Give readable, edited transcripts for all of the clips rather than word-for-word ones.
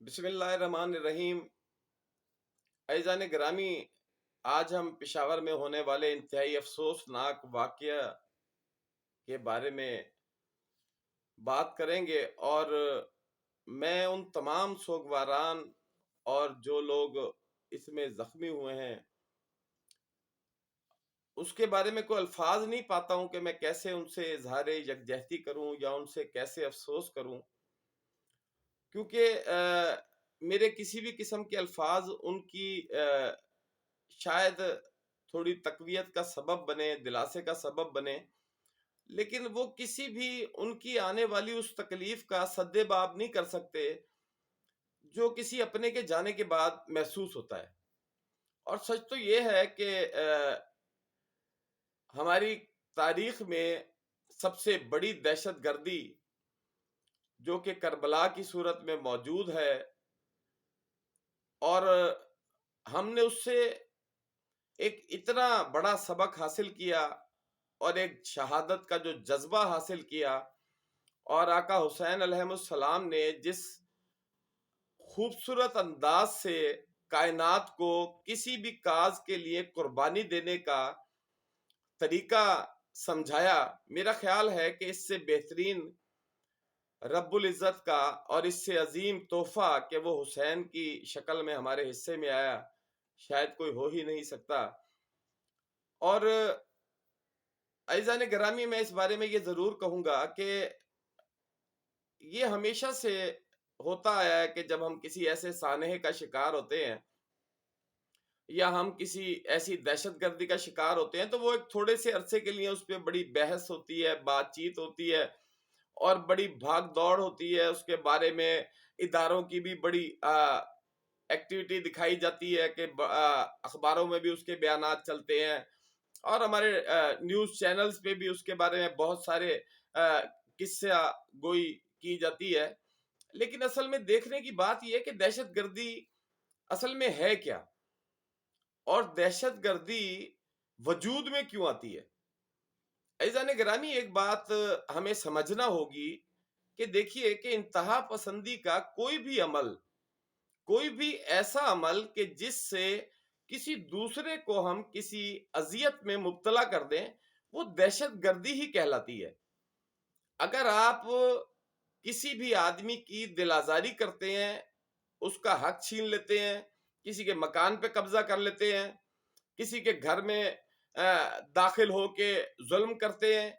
بسم اللہ الرحمن الرحیم۔ عزیزان گرامی، آج ہم پشاور میں ہونے والے انتہائی افسوسناک واقعہ کے بارے میں بات کریں گے، اور میں ان تمام سوگواران اور جو لوگ اس میں زخمی ہوئے ہیں اس کے بارے میں کوئی الفاظ نہیں پاتا ہوں کہ میں کیسے ان سے اظہار یکجہتی کروں یا ان سے کیسے افسوس کروں، کیونکہ میرے کسی بھی قسم کے الفاظ ان کی شاید تھوڑی تقویت کا سبب بنے، دلاسے کا سبب بنے، لیکن وہ کسی بھی ان کی آنے والی اس تکلیف کا سد باب نہیں کر سکتے جو کسی اپنے کے جانے کے بعد محسوس ہوتا ہے۔ اور سچ تو یہ ہے کہ ہماری تاریخ میں سب سے بڑی دہشت گردی جو کہ کربلا کی صورت میں موجود ہے، اور ہم نے اس سے ایک اتنا بڑا سبق حاصل کیا اور ایک شہادت کا جو جذبہ حاصل کیا، اور آقا حسین علیہ السلام نے جس خوبصورت انداز سے کائنات کو کسی بھی کاز کے لیے قربانی دینے کا طریقہ سمجھایا، میرا خیال ہے کہ اس سے بہترین رب العزت کا اور اس سے عظیم تحفہ کہ وہ حسین کی شکل میں ہمارے حصے میں آیا شاید کوئی ہو ہی نہیں سکتا۔ اور عزیزان گرامی، میں اس بارے میں یہ ضرور کہوں گا کہ یہ ہمیشہ سے ہوتا آیا ہے کہ جب ہم کسی ایسے سانحے کا شکار ہوتے ہیں یا ہم کسی ایسی دہشت گردی کا شکار ہوتے ہیں تو وہ ایک تھوڑے سے عرصے کے لیے اس پہ بڑی بحث ہوتی ہے، بات چیت ہوتی ہے، اور بڑی بھاگ دوڑ ہوتی ہے، اس کے بارے میں اداروں کی بھی بڑی ایکٹیویٹی دکھائی جاتی ہے کہ اخباروں میں بھی اس کے بیانات چلتے ہیں، اور ہمارے نیوز چینلز پہ بھی اس کے بارے میں بہت سارے قصہ گوئی کی جاتی ہے۔ لیکن اصل میں دیکھنے کی بات یہ ہے کہ دہشت گردی اصل میں ہے کیا، اور دہشت گردی وجود میں کیوں آتی ہے۔ عزیزان گرامی، ایک بات ہمیں سمجھنا ہوگی کہ دیکھیے کہ انتہا پسندی کا کوئی بھی ایسا عمل کہ جس سے کسی دوسرے کو ہم کسی اذیت میں مبتلا کر دیں، وہ دہشت گردی ہی کہلاتی ہے۔ اگر آپ کسی بھی آدمی کی دل آزاری کرتے ہیں، اس کا حق چھین لیتے ہیں، کسی کے مکان پہ قبضہ کر لیتے ہیں، کسی کے گھر میں داخل ہو کے ظلم کرتے ہیں،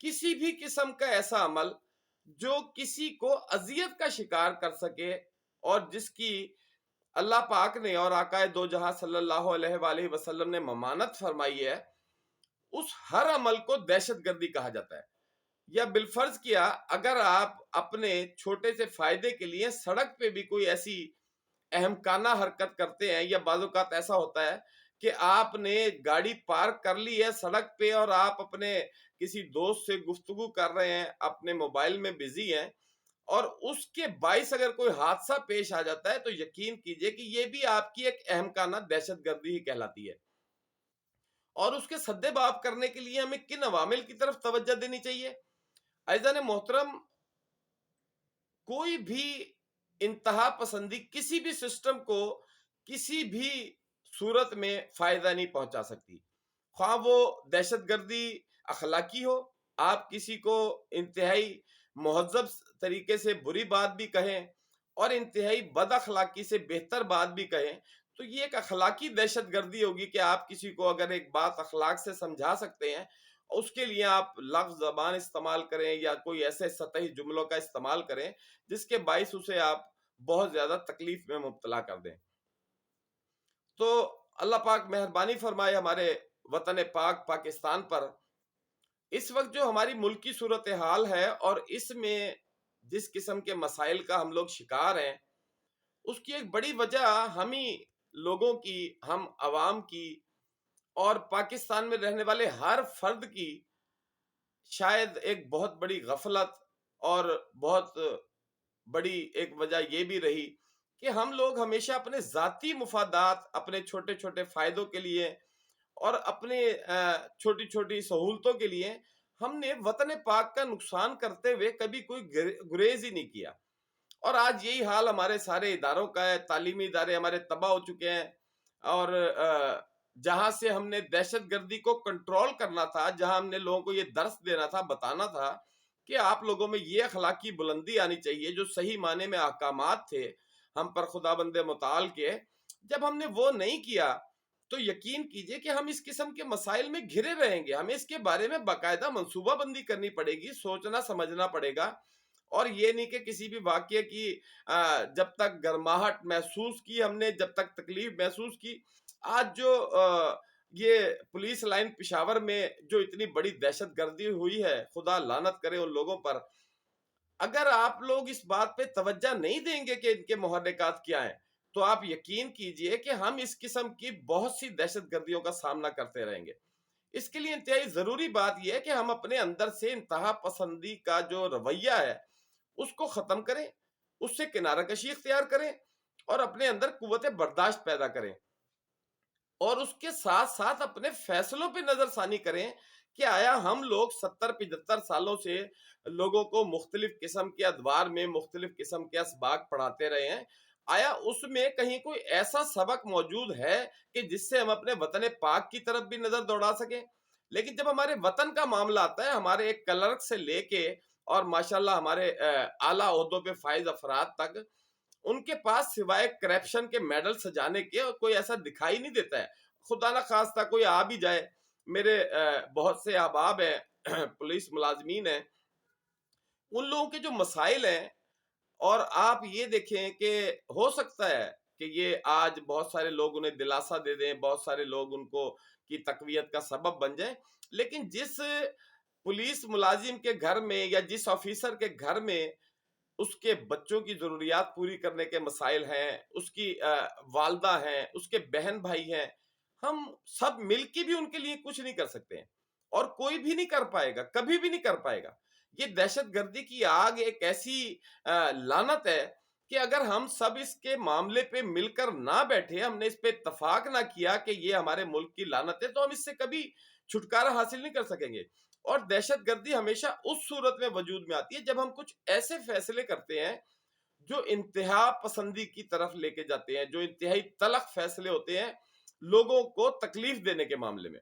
کسی بھی قسم کا ایسا عمل جو کسی کو اذیت کا شکار کر سکے اور جس کی اللہ پاک نے اور آقا دو جہاں صلی اللہ علیہ وآلہ وسلم نے ممانت فرمائی ہے، اس ہر عمل کو دہشت گردی کہا جاتا ہے۔ یا بالفرض کیا اگر آپ اپنے چھوٹے سے فائدے کے لیے سڑک پہ بھی کوئی ایسی احمقانہ حرکت کرتے ہیں، یا بعض اوقات ایسا ہوتا ہے کہ آپ نے گاڑی پارک کر لی ہے سڑک پہ اور آپ اپنے کسی دوست سے گفتگو کر رہے ہیں، اپنے موبائل میں بزی ہیں، اور اس کے باعث اگر کوئی حادثہ پیش آ جاتا ہے تو یقین کیجئے کہ یہ بھی آپ کی ایک احمقانہ دہشت گردی ہی کہلاتی ہے۔ اور اس کے سد باب کرنے کے لیے ہمیں کن عوامل کی طرف توجہ دینی چاہیے؟ عزیزان محترم، کوئی بھی انتہا پسندی کسی بھی سسٹم کو کسی بھی صورت میں فائدہ نہیں پہنچا سکتی، خواہ وہ دہشت گردی اخلاقی ہو، آپ کسی کو انتہائی مہذب طریقے سے بری بات بھی کہیں اور انتہائی بد اخلاقی سے بہتر بات بھی کہیں، تو یہ ایک اخلاقی دہشت گردی ہوگی کہ آپ کسی کو اگر ایک بات اخلاق سے سمجھا سکتے ہیں، اس کے لیے آپ لفظ زبان استعمال کریں یا کوئی ایسے سطحی جملوں کا استعمال کریں جس کے باعث اسے آپ بہت زیادہ تکلیف میں مبتلا کر دیں۔ تو اللہ پاک مہربانی فرمائے ہمارے وطن پاک پاکستان پر۔ اس وقت جو ہماری ملکی صورتحال ہے اور اس میں جس قسم کے مسائل کا ہم لوگ شکار ہیں، اس کی ایک بڑی وجہ ہم ہی لوگوں کی، ہم عوام کی اور پاکستان میں رہنے والے ہر فرد کی شاید ایک بہت بڑی غفلت اور بہت بڑی ایک وجہ یہ بھی رہی کہ ہم لوگ ہمیشہ اپنے ذاتی مفادات، اپنے چھوٹے چھوٹے فائدوں کے لیے اور اپنے چھوٹی چھوٹی سہولتوں کے لیے ہم نے وطن پاک کا نقصان کرتے ہوئے کبھی کوئی گریز ہی نہیں کیا، اور آج یہی حال ہمارے سارے اداروں کا ہے. تعلیمی ادارے ہمارے تباہ ہو چکے ہیں. اور جہاں سے ہم نے دہشت گردی کو کنٹرول کرنا تھا، جہاں ہم نے لوگوں کو یہ درس دینا تھا، بتانا تھا کہ آپ لوگوں میں یہ اخلاقی بلندی آنی چاہیے، جو صحیح معنی میں احکامات تھے ہم پر خدا بند متعال کے، جب ہم نے وہ نہیں کیا تو یقین کیجئے کہ ہم اس قسم کے مسائل میں گھرے رہیں گے. ہمیں اس کے بارے میں باقاعدہ منصوبہ بندی کرنی پڑے گی، سوچنا سمجھنا پڑے گا. اور یہ نہیں کہ کسی بھی واقعے کی جب تک گرماہٹ محسوس کی ہم نے، جب تک تکلیف محسوس کی. آج جو یہ پولیس لائن پشاور میں جو اتنی بڑی دہشت گردی ہوئی ہے، خدا لعنت کرے ان لوگوں پر. اگر آپ لوگ اس بات پہ توجہ نہیں دیں گے کہ ان کے محرکات کیا ہیں، تو آپ یقین کیجئے کہ ہم اس قسم کی بہت سی دہشت گردیوں کا سامنا کرتے رہیں گے. اس کے لیے انتہائی ضروری بات یہ ہے کہ ہم اپنے اندر سے انتہا پسندی کا جو رویہ ہے اس کو ختم کریں، اس سے کنارہ کشی اختیار کریں اور اپنے اندر قوت برداشت پیدا کریں. اور اس کے ساتھ ساتھ اپنے فیصلوں پہ نظر ثانی کریں کہ آیا ہم لوگ 70-75 سالوں سے لوگوں کو مختلف قسم کے ادوار میں مختلف قسم کے اسباق پڑھاتے رہے ہیں، آیا اس میں کہیں کوئی ایسا سبق موجود ہے کہ جس سے ہم اپنے وطن پاک کی طرف بھی نظر دوڑا سکیں؟ لیکن جب ہمارے وطن کا معاملہ آتا ہے، ہمارے ایک کلرک سے لے کے اور ماشاءاللہ ہمارے اعلیٰ عہدوں پہ فائز افراد تک، ان کے پاس سوائے کرپشن کے میڈل سجانے کے اور کوئی ایسا دکھائی نہیں دیتا ہے. خدا نہ خواستہ کوئی آ بھی جائے، میرے بہت سے احباب ہیں پولیس ملازمین ہیں، ان لوگوں کے جو مسائل ہیں، اور آپ یہ دیکھیں کہ ہو سکتا ہے کہ یہ آج بہت سارے لوگ انہیں دلاسا دے دیں، بہت سارے لوگ ان کو کی تقویت کا سبب بن جائیں، لیکن جس پولیس ملازم کے گھر میں یا جس آفیسر کے گھر میں اس کے بچوں کی ضروریات پوری کرنے کے مسائل ہیں، اس کی والدہ ہیں، اس کے بہن بھائی ہیں، ہم سب مل کے بھی ان کے لیے کچھ نہیں کر سکتے ہیں. اور کوئی بھی نہیں کر پائے گا، کبھی بھی نہیں کر پائے گا. یہ دہشت گردی کی آگ ایک ایسی لعنت ہے کہ اگر ہم سب اس کے معاملے پہ مل کر نہ بیٹھے، ہم نے اس پہ اتفاق نہ کیا کہ یہ ہمارے ملک کی لعنت ہے، تو ہم اس سے کبھی چھٹکارا حاصل نہیں کر سکیں گے. اور دہشت گردی ہمیشہ اس صورت میں وجود میں آتی ہے جب ہم کچھ ایسے فیصلے کرتے ہیں جو انتہا پسندی کی طرف لے کے جاتے ہیں، جو انتہائی تلخ فیصلے ہوتے ہیں لوگوں کو تکلیف دینے کے معاملے میں.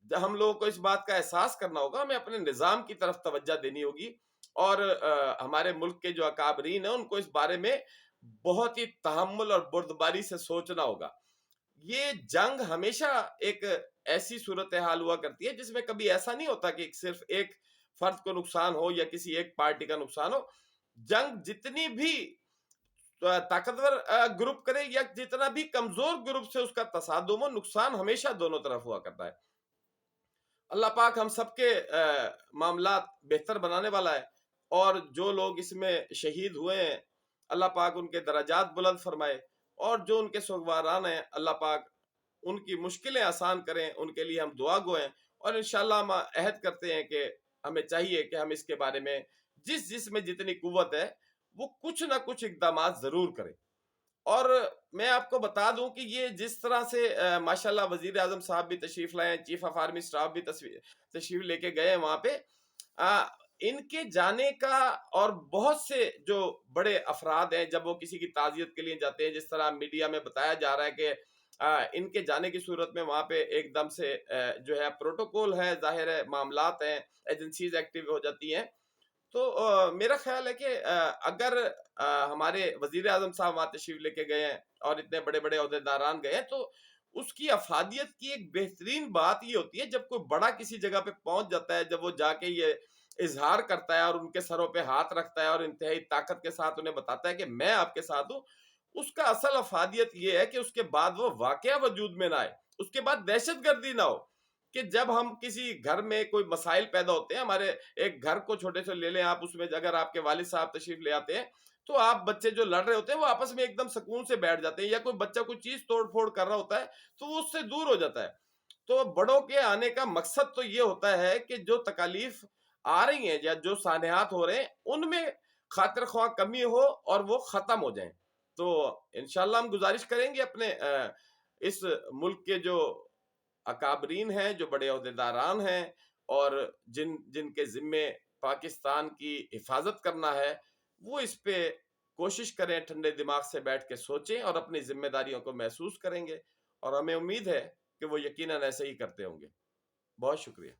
ہم لوگوں کو اس بات کا احساس کرنا ہوگا، ہمیں اپنے نظام کی طرف توجہ دینی ہوگی، اور ہمارے ملک کے جو اکابرین ہیں ان کو اس بارے میں بہت ہی تحمل اور بردباری سے سوچنا ہوگا. یہ جنگ ہمیشہ ایک ایسی صورتحال ہوا کرتی ہے جس میں کبھی ایسا نہیں ہوتا کہ صرف ایک فرد کو نقصان ہو یا کسی ایک پارٹی کا نقصان ہو. جنگ جتنی بھی طاقتور گروپ کرے یا جتنا بھی کمزور گروپ سے اس کا تصادم ہو، نقصان ہمیشہ دونوں طرف ہوا کرتا ہے. اللہ پاک ہم سب کے معاملات بہتر بنانے والا ہے، اور جو لوگ اس میں شہید ہوئے ہیں اللہ پاک ان کے درجات بلند فرمائے، اور جو ان کے سوگواران ہیں اللہ پاک ان کی مشکلیں آسان کریں. ان کے لیے ہم دعا گوئیں، اور انشاءاللہ ہم عہد کرتے ہیں کہ ہمیں چاہیے کہ ہم اس کے بارے میں جس میں جتنی قوت ہے وہ کچھ نہ کچھ اقدامات ضرور کریں. اور میں آپ کو بتا دوں کہ یہ جس طرح سے ماشاءاللہ وزیر اعظم صاحب بھی تشریف لائے ہیں، چیف آف آرمی سٹاف بھی تشریف لے کے گئے ہیں وہاں پہ. ان کے جانے کا، اور بہت سے جو بڑے افراد ہیں جب وہ کسی کی تعزیت کے لیے جاتے ہیں، جس طرح میڈیا میں بتایا جا رہا ہے کہ ان کے جانے کی صورت میں وہاں پہ ایک دم سے جو ہے پروٹوکول ہے، ظاہر ہے معاملات ہیں، ایجنسیز ایکٹیو ہو جاتی ہیں. تو میرا خیال ہے کہ اگر ہمارے وزیر اعظم صاحب وہاں تشریف لے کے گئے ہیں اور اتنے بڑے بڑے عہدیداران گئے ہیں، تو اس کی افادیت کی ایک بہترین بات یہ ہوتی ہے جب کوئی بڑا کسی جگہ پہ پہنچ جاتا ہے، جب وہ جا کے یہ اظہار کرتا ہے اور ان کے سروں پہ ہاتھ رکھتا ہے اور انتہائی طاقت کے ساتھ انہیں بتاتا ہے کہ میں آپ کے ساتھ ہوں. اس کا اصل افادیت یہ ہے کہ اس کے بعد وہ واقعہ وجود میں نہ آئے، اس کے بعد دہشت گردی نہ ہو. کہ جب ہم کسی گھر میں کوئی مسائل پیدا ہوتے ہیں، ہمارے ایک گھر کو چھوٹے سے لے لیں آپ، اس میں اگر آپ کے والد صاحب تشریف لے آتے ہیں تو آپ بچے جو لڑ رہے ہوتے ہیں وہ آپس میں ایک دم سکون سے بیٹھ جاتے ہیں، یا کوئی بچہ کوئی چیز توڑ پھوڑ کر رہا ہوتا ہے تو وہ اس سے دور ہو جاتا ہے. تو بڑوں کے آنے کا مقصد تو یہ ہوتا ہے کہ جو تکالیف آ رہی ہیں یا جو سانحات ہو رہے ہیں ان میں خاطر خواہ کمی ہو اور وہ ختم ہو جائیں. تو انشاءاللہ ہم گزارش کریں گے اپنے اس ملک کے جو اکابرین ہیں، جو بڑے عہدیداران ہیں، اور جن کے ذمے پاکستان کی حفاظت کرنا ہے، وہ اس پہ کوشش کریں ٹھنڈے دماغ سے بیٹھ کے سوچیں اور اپنی ذمہ داریوں کو محسوس کریں گے، اور ہمیں امید ہے کہ وہ یقیناً ایسے ہی کرتے ہوں گے۔ بہت شکریہ۔